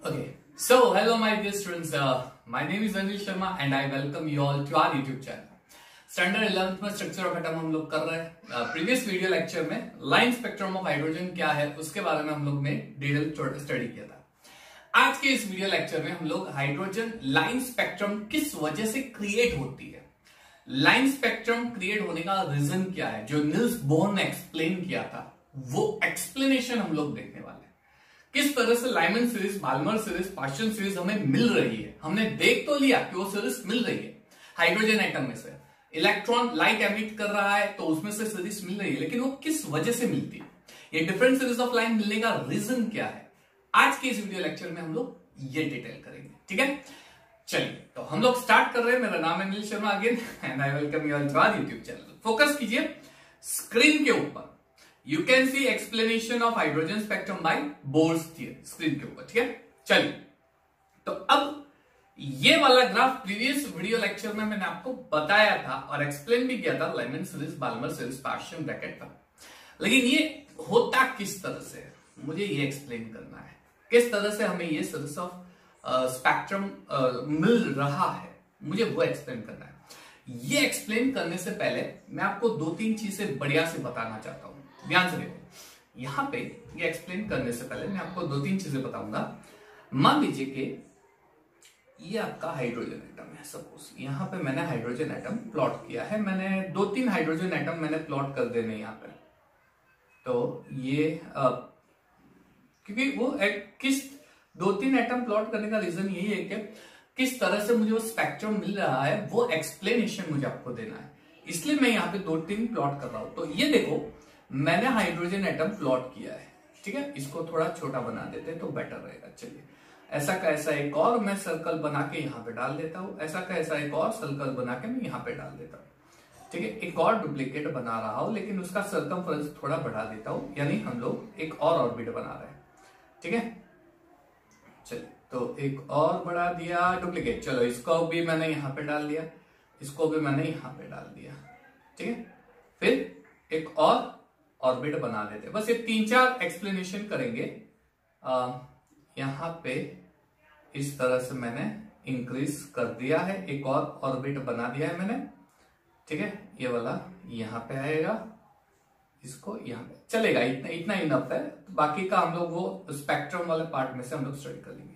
Okay, so hello my dear students. My name is Anil Sharma and I welcome you all to our YouTube channel. Standard 11th में structure of atom हम लोग कर रहे हैं। Previous video lecture में line spectrum of hydrogen क्या है उसके बारे में हम लोग ने डिटेल स्टडी किया था। आज के इस वीडियो लेक्चर में हम लोग हाइड्रोजन लाइन स्पेक्ट्रम किस वजह से क्रिएट होती है, लाइन स्पेक्ट्रम क्रिएट होने का रीजन क्या है, जो निल्स बोर ने एक्सप्लेन किया था वो एक्सप्लेनेशन हम लोग देखने वाले हैं। किस तरह से लाइमन सीरीज, बाल्मर सीरीज, पार्शियल सीरीज हमें मिल रही है। हमने देख तो लिया कि वो सीरीज मिल रही है हाइड्रोजन एटम में से, इलेक्ट्रॉन लाइट एमिट कर रहा है तो उसमें से सीरीज मिल रही है, लेकिन वो किस वजह से मिलती है, ये डिफरेंट सीरीज ऑफ लाइन मिलने का रीजन क्या है, आज के इस वीडियो लेक्चर में हम लोग ये डिटेल करेंगे। ठीक है, चलिए तो हम लोग स्टार्ट कर रहे हैं। मेरा नाम है Anil Sharma again and I welcome you all to our YouTube channel. Focus कीजिए स्क्रीन के ऊपर, you can see explanation of hydrogen spectrum by Bohr's theory screen के ऊपर। ठीक है, चलिए तो अब ये वाला ग्राफ प्रीवियस वीडियो लेक्चर में मैंने आपको बताया था और एक्सप्लेन भी किया था, लाइमन सीरीज, बाल्मर सीरीज, पार्शियल ब्रैकेट था। लेकिन ये होता किस तरह से, मुझे ये एक्सप्लेन करना है, किस तरह से हमें ये सीरीज ऑफ स्पेक्ट्रम मिल रहा है, मुझे वो एक्सप्लेन करना है। ये एक्सप्लेन करने से पहले मैं आपको दो तीन चीजें बढ़िया से बताना चाहता हूं, ध्यान से देखो। यहां पे ये एक्सप्लेन करने से पहले मैं आपको दो तीन चीजें बताऊंगा। मान लीजिए कि ये आपका हाइड्रोजन एटम है, सपोज यहां पे मैंने हाइड्रोजन एटम प्लॉट किया है, मैंने दो तीन हाइड्रोजन एटम मैंने प्लॉट कर देने यहां पे। तो ये क्योंकि वो किस दो तीन एटम प्लॉट करने का रीजन यही है कि किस तरह से मुझे वो स्पेक्ट्रम मिल रहा है वो एक्सप्लेनेशन मुझे आपको देना है, इसलिए मैं यहाँ पे दो तीन प्लॉट कर रहा हूं। तो ये देखो मैंने हाइड्रोजन एटम प्लॉट किया है, ठीक है, इसको थोड़ा छोटा बना देते तो बेटर रहेगा। चलिए ऐसा का ऐसा एक और मैं सर्कल बना के यहाँ पे डाल देता हूं, ऐसा का ऐसा एक और सर्कल बना के मैं यहाँ पे डाल देता हूँ। ठीक है, एक और डुप्लीकेट बना रहा हूं लेकिन उसका सर्कमफ्रेंस थोड़ा बढ़ा देता हूं, यानी हम लोग एक और ऑर्बिट बना रहे हैं। ठीक है, चलिए तो एक और बढ़ा दिया डुप्लीकेट, चलो इसको भी मैंने यहाँ पे डाल दिया, इसको भी मैंने यहाँ पे डाल दिया। ठीक है, फिर एक और ऑर्बिट बना देते, बस ये तीन चार एक्सप्लेनेशन करेंगे। यहां पे इस तरह से मैंने इंक्रीज कर दिया है, एक और ऑर्बिट बना दिया है मैंने। ठीक है, ये वाला यहां पे आएगा, इसको यहां पे चलेगा, इतना इतना इनफ है। तो बाकी का हम लोग वो स्पेक्ट्रम वाले पार्ट में से हम लोग स्टडी कर लेंगे।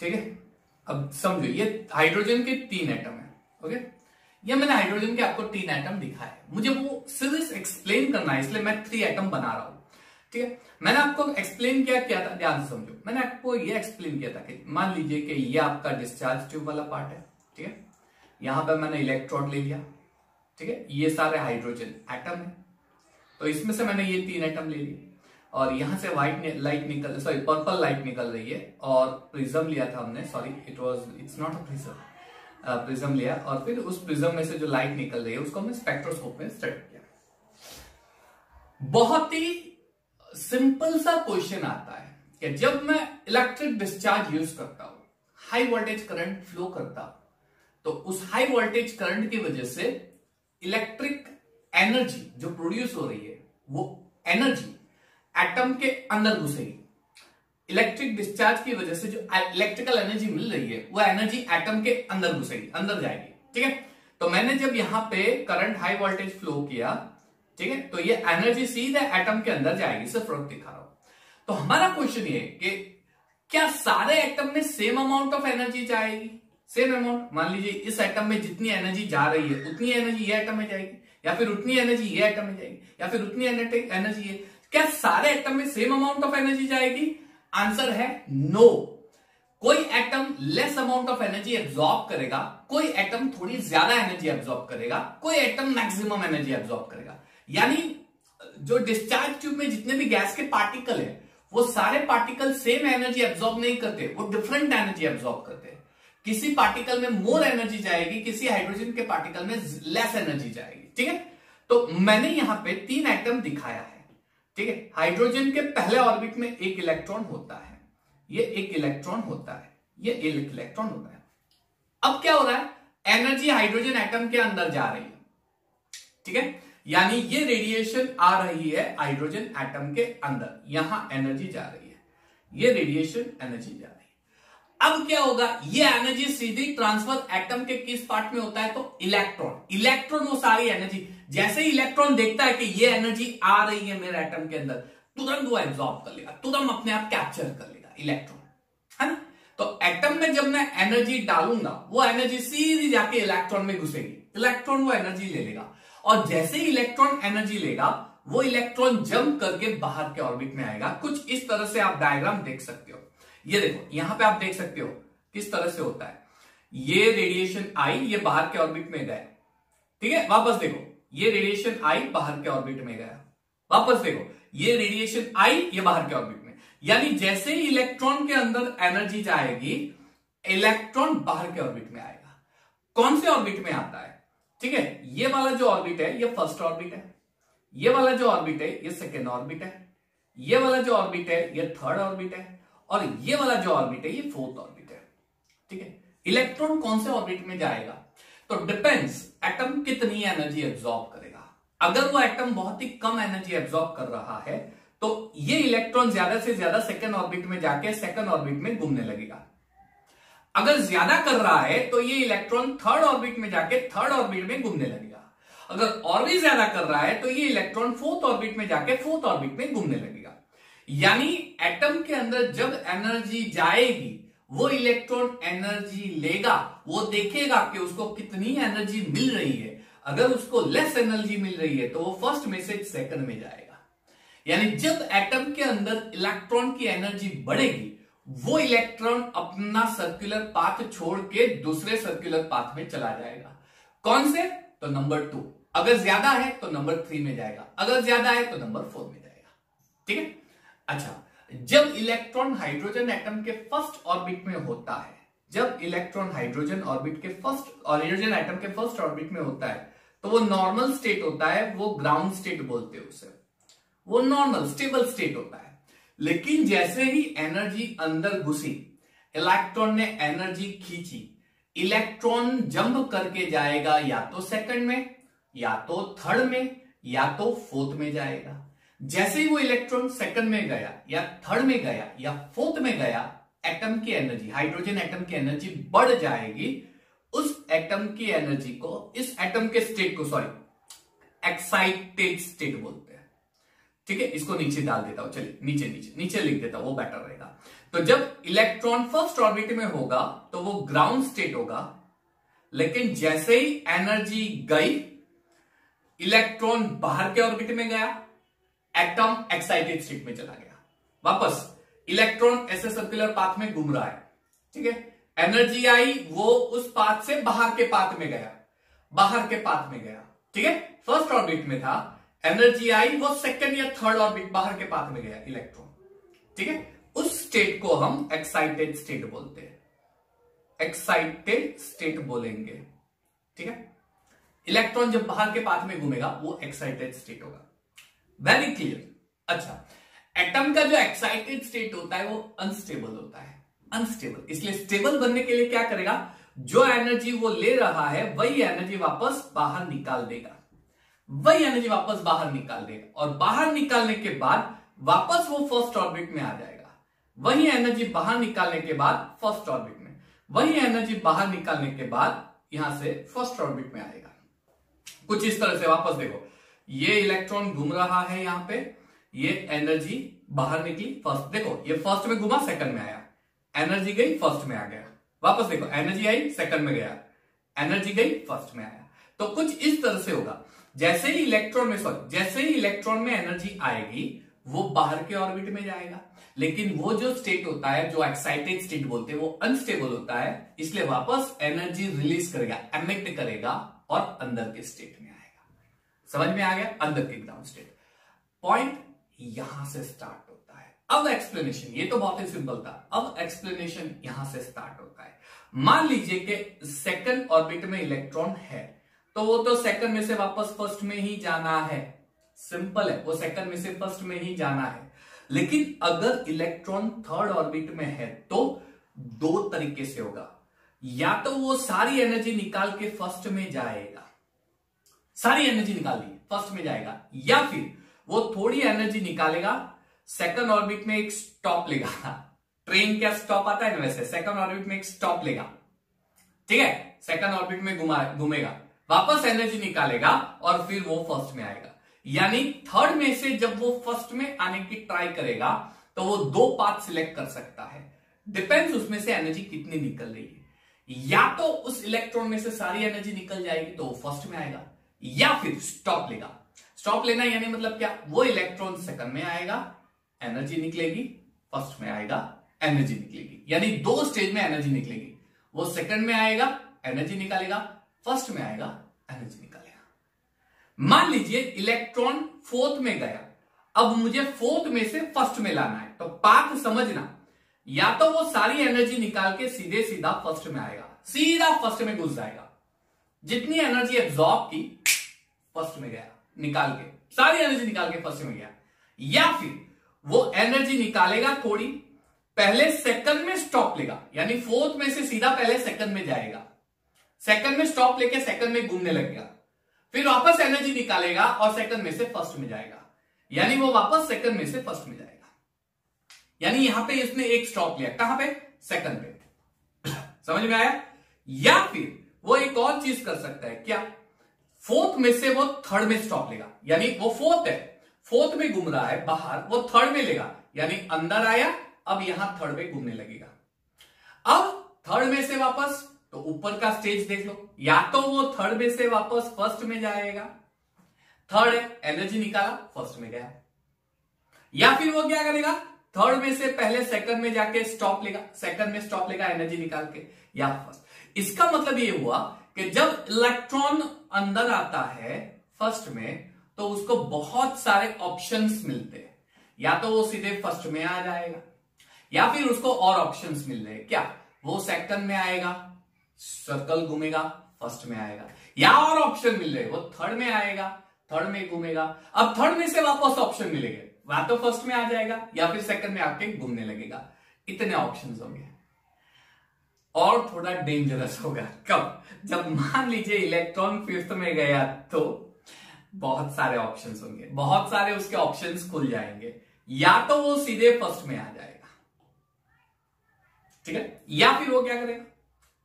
ठीक है, अब समझो ये हाइड्रोजन के तीन एटम है। ओके, ये मैंने हाइड्रोजन के आपको तीन एटम दिखाया है, मुझे वो सीरीज एक्सप्लेन करना है, इसलिए मैं थ्री एटम बना रहा हूं। ठीक है, मैंने आपको एक्सप्लेन क्या किया था, ध्यान से समझो। मैंने आपको ये एक्सप्लेन किया था कि मान लीजिए कि ये आपका डिस्चार्ज ट्यूब वाला पार्ट है। ठीक है, यहां पे मैंने इलेक्ट्रोड ले लिया। ठीक है, ये सारे हाइड्रोजन एटम है, तो इसमें से मैंने ये तीन एटम ले लिए और यहां से पर्पल लाइट निकल रही है और प्रिज्म लिया था हमने, sorry it's not a prism लिया और फिर उस प्रिज्म में से जो लाइट निकल रही है उसको हमने स्पेक्ट्रोस्कोप में स्टडी किया। बहुत ही सिंपल सा क्वेश्चन आता है कि जब मैं इलेक्ट्रिक डिस्चार्ज यूज करता हूं, हाई वोल्टेज करंट फ्लो करता हूं, तो उस हाई वोल्टेज करंट की वजह से इलेक्ट्रिक एनर्जी जो प्रोड्यूस हो रही है वो एनर्जी एटम के अंदर घुसेगी। इलेक्ट्रिक डिस्चार्ज की वजह से जो इलेक्ट्रिकल एनर्जी मिल रही है वो एनर्जी एटम के अंदर घुसेगी, अंदर जाएगी। ठीक है, तो मैंने जब यहां पे करंट हाई वोल्टेज फ्लो किया, ठीक है, तो ये एनर्जी सीधे एटम के अंदर जाएगी, सिर्फ दिखा रहा हूं। तो हमारा क्वेश्चन ये है कि क्या सारे एटम में सेम अमाउंट ऑफ एनर्जी जाएगी, सेम अमाउंट। मान लीजिए इस एटम में जितनी एनर्जी जा रही है उतनी एनर्जी ये एटम में जाएगी, या फिर उतनी एनर्जी ये एटम में जाएगी, या फिर उतनी एनर्जी ये, क्या सारे एटम में सेम अमाउंट ऑफ एनर्जी जाएगी? आंसर है नो। कोई atom less amount of energy absorb करेगा, कोई एटम थोड़ी ज्यादा एनर्जी एब्जॉर्ब करेगा, कोई एटम मैक्सिमम एनर्जी एब्जॉर्ब करेगा। यानी जो डिस्चार्ज ट्यूब में जितने भी गैस के पार्टिकल है वो सारे पार्टिकल सेम एनर्जी एब्जॉर्ब नहीं करते, वो डिफरेंट एनर्जी एब्जॉर्ब करते हैं। किसी पार्टिकल में मोर एनर्जी जाएगी, किसी हाइड्रोजन के पार्टिकल में लेस एनर्जी जाएगी। ठीक है, तो मैंने यहां पे तीन एटम दिखाया है। ठीक है, हाइड्रोजन के पहले ऑर्बिट में एक इलेक्ट्रॉन होता है, ये एक इलेक्ट्रॉन होता है, ये एक इलेक्ट्रॉन होता है। अब क्या हो रहा है, एनर्जी हाइड्रोजन एटम के अंदर जा रही है। ठीक है, यानी ये रेडिएशन आ रही है हाइड्रोजन एटम के अंदर, यहां एनर्जी जा रही है। ये रेडिएशन एनर्जी जा रही है। अब क्या होगा, ये एनर्जी सीधी ट्रांसफर एटम के किस पार्ट में होता है, तो इलेक्ट्रॉन वो सारी एनर्जी, जैसे ही इलेक्ट्रॉन देखता है कि ये एनर्जी आ रही है मेरे एटम के अंदर, तुरंत वो एब्जॉर्ब कर लेगा, तुरंत अपने आप कैप्चर कर लेगा इलेक्ट्रॉन, है ना। तो एटम में जब मैं एनर्जी डालूंगा, वो एनर्जी सीधी जाके इलेक्ट्रॉन में घुसेगी, इलेक्ट्रॉन वो एनर्जी ले लेगा, और जैसे ही इलेक्ट्रॉन एनर्जी लेगा, वो इलेक्ट्रॉन जंप करके बाहर के ऑर्बिट में आएगा। कुछ इस तरह से आप डायग्राम देख सकते हो। ये देखो, यहां पे आप देख सकते हो किस तरह से होता है। ये रेडिएशन आई, ये बाहर के ऑर्बिट में गया, ठीक है। वापस देखो, ये रेडिएशन आई, बाहर के ऑर्बिट में गया, वापस देखो, ये रेडिएशन आई, ये बाहर के ऑर्बिट में। यानी जैसे ही इलेक्ट्रॉन के अंदर एनर्जी जाएगी, इलेक्ट्रॉन बाहर के ऑर्बिट में आएगा। कौन से ऑर्बिट में आता है, ठीक है। ये वाला जो ऑर्बिट है, ये फर्स्ट ऑर्बिट है। ये वाला जो ऑर्बिट है, ये सेकेंड ऑर्बिट है। ये वाला जो ऑर्बिट है, ये थर्ड ऑर्बिट है। और ये वाला जो ऑर्बिट है, ये फोर्थ ऑर्बिट है, ठीक है। इलेक्ट्रॉन कौन से ऑर्बिट में जाएगा, तो डिपेंड्स एटम कितनी एनर्जी एब्जॉर्ब करेगा। अगर वो एटम बहुत ही कम एनर्जी एब्जॉर्ब कर रहा है, तो ये इलेक्ट्रॉन ज्यादा से ज्यादा सेकेंड ऑर्बिट में जाके सेकेंड ऑर्बिट में घूमने लगेगा। अगर ज्यादा कर रहा है, तो ये इलेक्ट्रॉन थर्ड ऑर्बिट में जाके थर्ड ऑर्बिट में घूमने लगेगा। अगर और भी ज्यादा कर रहा है, तो ये इलेक्ट्रॉन फोर्थ ऑर्बिट में जाके फोर्थ ऑर्बिट में घूमने लगेगा। यानी एटम के अंदर जब एनर्जी जाएगी, वो इलेक्ट्रॉन एनर्जी लेगा, वो देखेगा कि उसको कितनी एनर्जी मिल रही है। अगर उसको लेस एनर्जी मिल रही है, तो वो फर्स्ट में से सेकंड में जाएगा। यानी जब एटम के अंदर इलेक्ट्रॉन की एनर्जी बढ़ेगी, वो इलेक्ट्रॉन अपना सर्कुलर पाथ छोड़ के दूसरे सर्कुलर पाथ में चला जाएगा। कौन से, तो नंबर 2। अगर ज्यादा है तो नंबर 3 में जाएगा, अगर ज्यादा है तो नंबर 4 में जाएगा, ठीक है। अच्छा, जब इलेक्ट्रॉन हाइड्रोजन एटम के फर्स्ट ऑर्बिट में होता है, जब इलेक्ट्रॉन हाइड्रोजन एटम के फर्स्ट ऑर्बिट में होता है, तो वो नॉर्मल स्टेट होता है, वो ग्राउंड स्टेट बोलते हैं उसे, वो नॉर्मल स्टेबल स्टेट होता है। लेकिन जैसे ही एनर्जी अंदर घुसी, इलेक्ट्रॉन ने एनर्जी खींची, इलेक्ट्रॉन जंप करके जाएगा या तो सेकंड में, या तो थर्ड में, या तो फोर्थ में जाएगा। जैसे ही वो इलेक्ट्रॉन सेकंड में गया, या थर्ड में गया, या फोर्थ में गया, एटम की एनर्जी, हाइड्रोजन एटम की एनर्जी बढ़ जाएगी। उस एटम की एनर्जी को, इस एटम के स्टेट को, एक्साइटेड स्टेट बोलते हैं, ठीक है। इसको नीचे डाल देता हूं, चलिए नीचे लिख देता हूं, वो बेटर रहेगा। तो जब इलेक्ट्रॉन फर्स्ट ऑर्बिट में होगा, तो वो ग्राउंड स्टेट होगा। लेकिन जैसे ही एनर्जी गई, इलेक्ट्रॉन बाहर के ऑर्बिट में गया, एटम एक्साइटेड स्टेट में चला गया। वापस इलेक्ट्रॉन ऐसे सर्कुलर पाथ में घूम रहा है, ठीक है। एनर्जी आई, वो उस पाथ से बाहर के पाथ में गया, ठीक है। फर्स्ट ऑर्बिट में था, एनर्जी आई, वो सेकंड या थर्ड ऑर्बिट बाहर के पाथ में गया इलेक्ट्रॉन, ठीक है। उस स्टेट को हम एक्साइटेड स्टेट बोलते हैं, एक्साइटेड स्टेट बोलेंगे, ठीक है। इलेक्ट्रॉन जब बाहर के पाथ में घूमेगा, वो एक्साइटेड स्टेट होगा। Very clear. अच्छा, एटम का जो एक्साइटेड स्टेट होता है, वो अनस्टेबल होता है, अनस्टेबल। इसलिए स्टेबल बनने के लिए क्या करेगा, जो एनर्जी वो ले रहा है, वही एनर्जी वापस बाहर निकाल देगा, और बाहर निकालने के बाद वापस वो फर्स्ट ऑर्बिट में आ जाएगा। वही एनर्जी बाहर निकालने के बाद फर्स्ट ऑर्बिट में, वही एनर्जी बाहर निकालने के बाद यहां से फर्स्ट ऑर्बिट में आएगा। कुछ इस तरह से। वापस देखो, ये इलेक्ट्रॉन घूम रहा है, यहां पे ये एनर्जी बाहर निकली, फर्स्ट, देखो ये फर्स्ट में घुमा, सेकंड में आया, एनर्जी गई, फर्स्ट में आ गया। वापस देखो, एनर्जी आई, सेकंड में गया, एनर्जी गई, फर्स्ट में आया। तो कुछ इस तरह से होगा। जैसे ही इलेक्ट्रॉन में एनर्जी आएगी, वो बाहर के ऑर्बिट में जाएगा। लेकिन वो जो स्टेट होता है, जो एक्साइटेड स्टेट बोलते हैं, वो अनस्टेबल होता है। इसलिए वापस एनर्जी रिलीज करेगा, एमिट करेगा, और अंदर के स्टेट में आएगा। समझ में आ गया, अंदर के ग्राउंड स्टेट। पॉइंट यहां से स्टार्ट होता है। अब एक्सप्लेनेशन, ये तो बहुत ही सिंपल था, अब एक्सप्लेनेशन यहां से स्टार्ट होता है। मान लीजिए कि सेकंड ऑर्बिट में इलेक्ट्रॉन है, तो वो तो सेकंड में से वापस फर्स्ट में ही जाना है, सिंपल है, वो सेकंड में से फर्स्ट में ही जाना है। लेकिन अगर इलेक्ट्रॉन थर्ड ऑर्बिट में है, तो दो तरीके से होगा। या तो वो सारी एनर्जी निकाल के फर्स्ट में जाएगा, सारी एनर्जी निकाल दी फर्स्ट में जाएगा, या फिर वो थोड़ी एनर्जी निकालेगा, सेकंड ऑर्बिट में एक स्टॉप लेगा। ट्रेन क्या स्टॉप आता है ना, वैसे सेकंड ऑर्बिट में एक स्टॉप लेगा, ठीक है, सेकंड ऑर्बिट में घूमेगा, वापस एनर्जी निकालेगा और फिर वो फर्स्ट में आएगा। यानी थर्ड में से जब वो फर्स्ट में आने की ट्राई करेगा तो वो दो पाथ सिलेक्ट कर सकता है, डिपेंड्स उसमें से एनर्जी कितनी निकल रही है। या तो उस इलेक्ट्रॉन में से सारी एनर्जी निकल जाएगी तो वो फर्स्ट में आएगा, या फिर स्टॉप लेगा। स्टॉप लेना यानी मतलब क्या, वो इलेक्ट्रॉन सेकंड में आएगा, एनर्जी निकलेगी, फर्स्ट में आएगा, एनर्जी निकलेगी। यानी दो स्टेज में एनर्जी निकलेगी। वो सेकंड में आएगा, एनर्जी निकालेगा, फर्स्ट में आएगा, एनर्जी निकालेगा। मान लीजिए इलेक्ट्रॉन फोर्थ में गया, अब मुझे फोर्थ में से फर्स्ट में लाना है, तो पाथ समझना, या तो वो सारी एनर्जी निकाल के सीधे सीधा फर्स्ट में आएगा, सीधा फर्स्ट में घुस जाएगा, जितनी एनर्जी एब्जॉर्ब की फर्स्ट में गया, निकाल के सारी एनर्जी निकाल के फर्स्ट में गया। या फिर वो एनर्जी निकालेगा थोड़ी, पहले सेकंड में स्टॉप लेगा, यानी फोर्थ में से सीधा पहले सेकंड में जाएगा, सेकंड में स्टॉप लेके सेकंड में घूमने लगेगा, फिर वापस एनर्जी निकालेगा और सेकंड में से फर्स्ट में जाएगा, यानी वो वापस सेकंड में से फर्स्ट में जाएगा। यानी यहां पे इसने एक स्टॉप लिया, कहां पे, सेकंड पे। समझ में आया। या फिर वो एक और चीज कर सकता है, क्या, फोर्थ में से वो थर्ड में स्टॉप लेगा, यानी वो फोर्थ है, फोर्थ में घूम रहा है बाहर, वो थर्ड में लेगा, यानी अंदर आया, अब यहां थर्ड में घूमने लगेगा। अब थर्ड में से वापस, तो ऊपर का स्टेज देख लो, या तो वो थर्ड में से वापस फर्स्ट में जाएगा, थर्ड है, एनर्जी निकाला, फर्स्ट में गया, या फिर वो क्या करेगा, थर्ड में से पहले सेकंड में जाके स्टॉप लेगा, सेकंड में स्टॉप लेगा एनर्जी निकाल के, या फर्स्ट। इसका मतलब ये हुआ कि जब इलेक्ट्रॉन अंदर आता है फर्स्ट में, तो उसको बहुत सारे ऑप्शंस मिलते हैं, या तो वो सीधे फर्स्ट में आ जाएगा, या फिर उसको और ऑप्शंस मिल रहे हैं, क्या, वो सेकंड में आएगा, सर्कल घूमेगा, फर्स्ट में आएगा, या और ऑप्शन मिल रहे, वो थर्ड में आएगा, थर्ड में घूमेगा, अब थर्ड में से वापस ऑप्शन मिलेंगे, वह तो फर्स्ट में आ जाएगा या फिर सेकंड में आके घूमने लगेगा। इतने ऑप्शंस होंगे। और थोड़ा डेंजरस होगा कब, जब मान लीजिए इलेक्ट्रॉन फिफ्थ में गया, तो बहुत सारे ऑप्शंस होंगे, बहुत सारे उसके ऑप्शंस खुल जाएंगे, या तो वो सीधे फर्स्ट में आ जाएगा, ठीक है, या फिर वो क्या करेगा,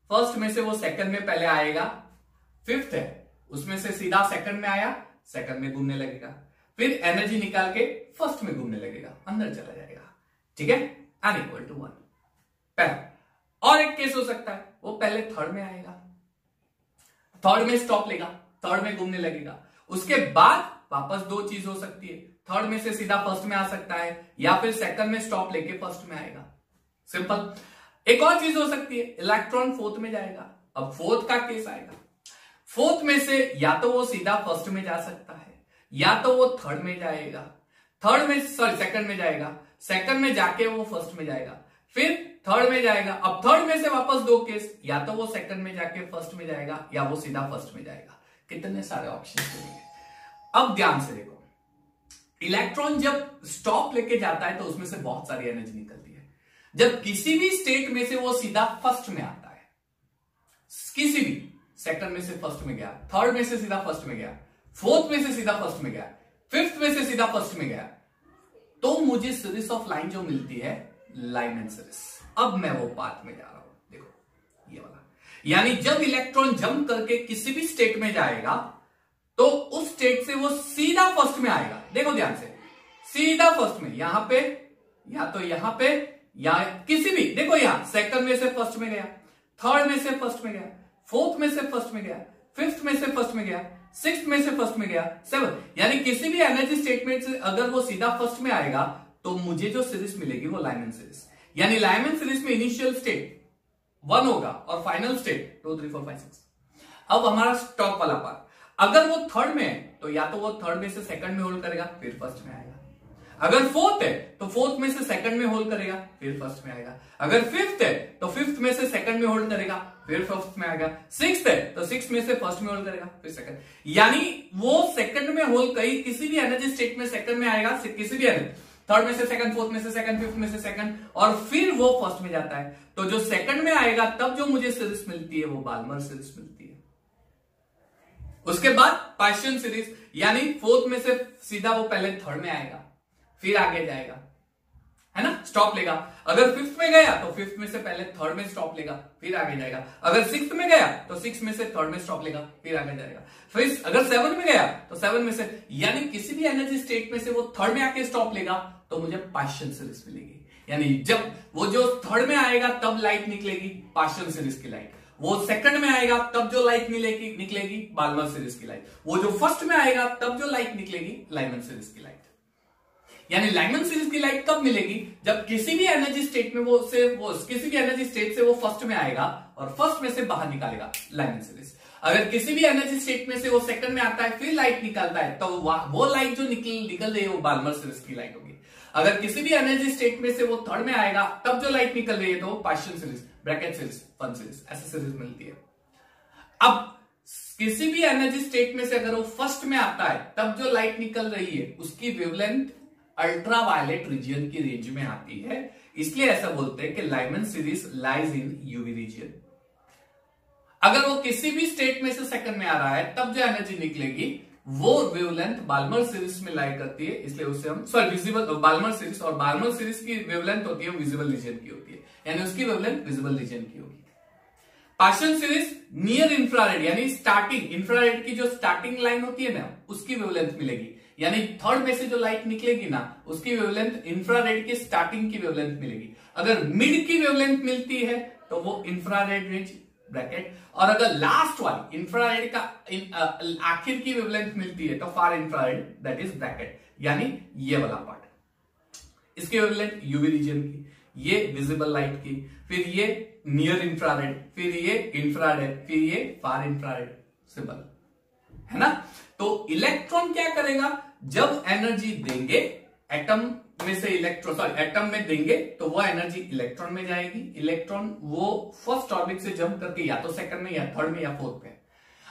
फर्स्ट में से वो सेकंड में पहले आएगा, फिफ्थ है उसमें से सीधा सेकंड में आया, सेकंड में घूमने लगेगा, फिर एनर्जी निकाल के फर्स्ट में घूमने लगेगा, अंदर चला जाएगा, ठीक है, n = 1 पहला। और एक केस हो सकता है, वो पहले थर्ड में आएगा, थर्ड में स्टॉप लेगा, थर्ड में घूमने लगेगा, उसके बाद वापस दो चीज हो सकती है, थर्ड में से सीधा फर्स्ट में आ सकता है, या फिर सेकंड में स्टॉप लेके फर्स्ट में आएगा, सिंपल। एक और चीज हो सकती है, इलेक्ट्रॉन फोर्थ में जाएगा, अब फोर्थ का केस आएगा, फोर्थ में से या तो वो सीधा फर्स्ट में जा सकता है, या तो वो थर्ड में जाएगा, थर्ड में सेकंड में जाएगा, सेकंड में जाके वो फर्स्ट में जाएगा, फिर थर्ड में जाएगा, अब थर्ड में से वापस दो केस, या तो वो सेकंड में जाके फर्स्ट में जाएगा, या वो सीधा फर्स्ट में जाएगा। कितने सारे ऑप्शन होंगे। अब ध्यान से देखो, इलेक्ट्रॉन जब स्टॉप लेके जाता है तो उसमें से बहुत सारी एनर्जी निकलती है। जब किसी भी स्टेट में से वो सीधा फर्स्ट में आता है, किसी भी सेकंड में से फर्स्ट में गया, थर्ड में से सीधा फर्स्ट में गया, फोर्थ में से सीधा फर्स्ट में गया, फिफ्थ में से सीधा फर्स्ट में गया, तो मुझे सीरीज ऑफ लाइन जो मिलती है, लाइनमैन सीरीज। अब मैं वो पाथ में जा रहा हूं, देखो ये वाला, यानी जब इलेक्ट्रॉन जंप करके किसी भी स्टेट में जाएगा तो उस स्टेट से वो सीधा फर्स्ट में आएगा। देखो ध्यान से, सीधा फर्स्ट में, यहां पे या तो यहां पे या किसी भी, देखो यहां सेकंड में से फर्स्ट में गया, थर्ड में से फर्स्ट में गया, फोर्थ में से फर्स्ट में गया, फिफ्थ में से फर्स्ट में गया, सिक्स्थ में से फर्स्ट में गया, सेवन, यानी किसी भी एनर्जी स्टेटमेंट से अगर वो सीधा फर्स्ट में आएगा तो मुझे जो सीरीज मिलेगी वो लाइनमैन सीरीज। यानी लाइनमैन सीरीज में इनिशियल स्टेट 1 होगा और फाइनल स्टेट 2 3 4 5 6। अब हमारा स्टॉप वाला पार्ट, अगर वो थर्ड में है तो या तो वो थर्ड में से सेकंड में होल्ड करेगा फिर फर्स्ट में आएगा, अगर फोर्थ है तो फोर्थ में से सेकंड में होल्ड करेगा फिर फर्स्ट में आएगा, अगर फिफ्थ है तो फिफ्थ में से सेकंड में होल्ड करेगा फिर फर्स्ट में आएगा, सिक्स्थ है तो सिक्स्थ में से फर्स्ट में होल्ड करेगा फिर सेकंड। यानी वो सेकंड में होल्ड करी किसी भी एनर्जी स्टेट में सेकंड में आएगा, किसी भी एनर्जी, थर्ड में से सेकंड, फोर्थ में से सेकंड, फिफ्थ में से सेकंड, और फिर वो फर्स्ट में जाता है। तो जो सेकंड में आएगा तब जो मुझे सीरीज मिलती है वो बाल्मर सीरीज मिलती है। उसके बाद पार्शियल सीरीज, यानी फोर्थ में से सीधा वो पहले थर्ड में आएगा, फिर आगे जाएगा, है ना, स्टॉप लेगा। अगर फिफ्थ में गया तो फिफ्थ में से पहले थर्ड में स्टॉप लेगा, फिर आगे जाएगा। अगर सिक्स्थ में गया तो सिक्स में से थर्ड में स्टॉप लेगा, फिर आगे जाएगा। फिर अगर सेवन में गया तो सेवन में से, यानी किसी भी एनर्जी स्टेट में से वो थर्ड में आके स्टॉप लेगा तो मुझे पार्शियल सीरीज मिलेगी। यानी जब वो जो थर्ड में आएगा तब लाइट निकलेगी, पार्शियल सीरीज की लाइट। वो सेकंड में आएगा तब जो लाइट निकलेगी बाल्मर सीरीज की लाइट। वो जो फर्स्ट में आएगा तब जो लाइट निकलेगी लाइमन सीरीज की लाइट। यानी लाइमन सीरीज की लाइट कब मिलेगी, जब किसी भी एनर्जी स्टेट में किसी भी एनर्जी स्टेट से वो फर्स्ट में आएगा और फर्स्ट में से बाहर निकालेगा लाइमन सीरीज। अगर किसी भी एनर्जी स्टेट में से वो सेकंड में आता है फिर लाइट निकालता है तो वो लाइट जो निकल रही है वो बाल्मर सीरीज की लाइट होगी। अगर किसी भी एनर्जी स्टेट में से वो थर्ड में आएगा तब जो लाइट निकल रही है तो पार्शियल series, Brackett series, Pfund series, ऐसी सीरीज मिलती है। अब किसी भी एनर्जी स्टेट में से अगर वो फर्स्ट में आता है तब जो लाइट निकल रही है उसकी वेवलेंथ अल्ट्रावायलेट रीजन की रेंज में आती है, इसलिए ऐसा बोलते हैं कि Lyman series lies in UV region. अगर वो किसी भी स्टेट में से सेकंड में आ रहा है तब जो एनर्जी निकलेगी वो वेवलेंथ बाल्मर सीरीज में लाई करती है, इसलिए उसे हम विजिबल बाल्मर सीरीज, और बाल्मर सीरीज की वेवलेंथ होती है विजिबल रीजन की होती है, यानी उसकी वेवलेंथ विजिबल रीजन की होगी। पार्शियल सीरीज नियर इंफ्रारेड, यानी स्टार्टिंग इंफ्रारेड की जो स्टार्टिंग लाइन होती है ना उसकी वेवलेंथ मिलेगी, यानी थर्ड में से जो लाइट निकलेगी ना उसकी वेवलेंथ इंफ्रारेड की स्टार्टिंग की वेवलेंथ मिलेगी। अगर मिड की वेवलेंथ मिलती है तो वो इंफ्रारेड रेंज, ब्रैकेट, और अगर लास्ट वाली इंफ्रारेड का आखिर की वेवलेंथ मिलती है तो फार इंफ्रारेड, दैट इज ब्रैकेट, यानी ये वाला पार्ट। इसकी वेवलेंथ यूवी रीजन की, ये विजिबल लाइट की, फिर ये नियर इंफ्रारेड, फिर ये इंफ्रारेड, फिर ये फार इंफ्रारेड, सिंपल है ना। तो इलेक्ट्रॉन क्या करेगा, जब एनर्जी देंगे एटम में से एटम में देंगे तो वो एनर्जी इलेक्ट्रॉन में जाएगी। इलेक्ट्रॉन वो फर्स्ट ऑर्बिट से जंप करके या तो सेकंड में या थर्ड में या फोर्थ में।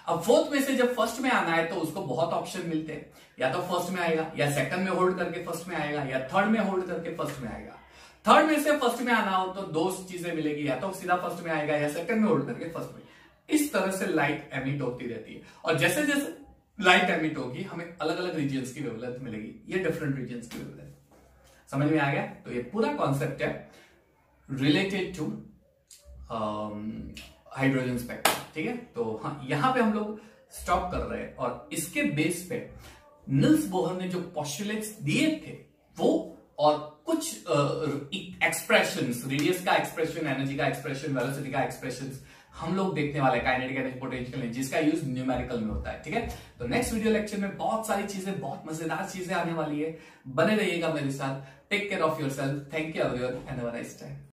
अब फोर्थ में से जब फर्स्ट में आना है तो उसको बहुत ऑप्शन मिलते हैं, या तो फर्स्ट में आएगा, या सेकंड में होल्ड करके फर्स्ट में आएगा, या थर्ड में होल्ड करके फर्स्ट में आएगा। थर्ड में से फर्स्ट में आना हो तो दो चीजें मिलेगी, या तो सीधा फर्स्ट में आएगा या सेकंड में होल्ड करके फर्स्ट में। इस तरह से लाइट एमिट होती रहती है, और जैसे जैसे लाइट एमिट होगी हमें अलग अलग रीजन्स की वेवलेंथ मिलेगी, ये डिफरेंट रीजन्स की वेवलेंथ। समझ में आ गया। तो ये पूरा कॉन्सेप्ट है रिलेटेड टू हाइड्रोजन स्पेक्ट्रम, ठीक है। तो हाँ, यहां पे हम लोग स्टॉप कर रहे हैं, और इसके बेस पे निल्स बोहर ने जो पोस्टुलेट्स दिए थे वो, और कुछ एक्सप्रेशंस, रेडियस का एक्सप्रेशन, एनर्जी का एक्सप्रेशन, वेलोसिटी का एक्सप्रेशन हम लोग देखने वाले हैं, काइनेटिक एनर्जी, पोटेंशियल एनर्जी, जिसका यूज न्यूमेरिकल में होता है, ठीक है। तो नेक्स्ट वीडियो लेक्चर में बहुत सारी चीजें, बहुत मजेदार चीजें आने वाली है, बने रहिएगा मेरे साथ। Take care of yourself, thank you everyone and have a nice time.